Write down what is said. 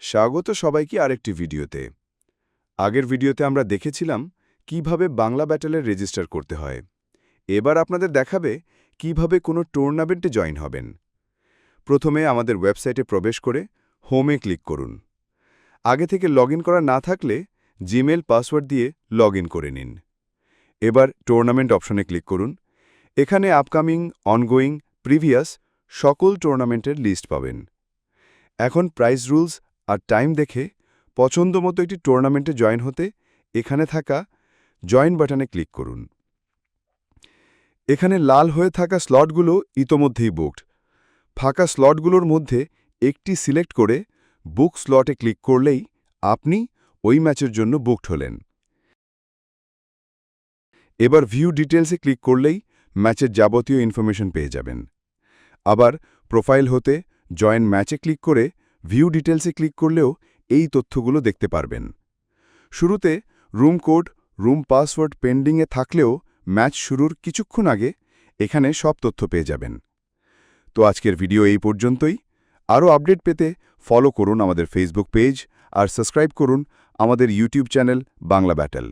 স্বাগত সবাইকে আরেকটি ভিডিওতে। আগের ভিডিওতে আমরা দেখেছিলাম কিভাবে বাংলা ব্যাটেলের রেজিস্টার করতে হয়। এবার আপনাদের দেখাবে কিভাবে কোনো টুর্নামেন্টে জয়েন হবেন। প্রথমে আমাদের ওয়েবসাইটে প্রবেশ করে হোমে ক্লিক করুন। আগে থেকে লগইন করা না থাকলে জিমেল পাসওয়ার্ড দিয়ে লগইন করে নিন। এবার টুর্নামেন্ট অপশনে ক্লিক করুন। এখানে আপকামিং, অনগোয়িং, প্রিভিয়াস সকল টুর্নামেন্টের লিস্ট পাবেন। এখন প্রাইস রুলস আর টাইম দেখে পছন্দমতো একটি টুর্নামেন্টে জয়েন হতে এখানে থাকা জয়েন বাটনে ক্লিক করুন। এখানে লাল হয়ে থাকা স্লটগুলো ইতোমধ্যেই বুকড। ফাঁকা স্লটগুলোর মধ্যে একটি সিলেক্ট করে বুক স্লটে ক্লিক করলেই আপনি ওই ম্যাচের জন্য বুকড হলেন। এবার ভিউ ডিটেলসে ক্লিক করলেই ম্যাচের যাবতীয় ইনফরমেশন পেয়ে যাবেন। আবার প্রোফাইল হতে জয়েন ম্যাচে ক্লিক করে ভিউ ডিটেলসে ক্লিক করলেও এই তথ্যগুলো দেখতে পারবেন। শুরুতে রুম কোড, রুম পাসওয়ার্ড পেন্ডিংয়ে থাকলেও ম্যাচ শুরুর কিছুক্ষণ আগে এখানে সব তথ্য পেয়ে যাবেন। তো আজকের ভিডিও এই পর্যন্তই। আরও আপডেট পেতে ফলো করুন আমাদের ফেসবুক পেজ আর সাবস্ক্রাইব করুন আমাদের ইউটিউব চ্যানেল বাংলা ব্যাটেল।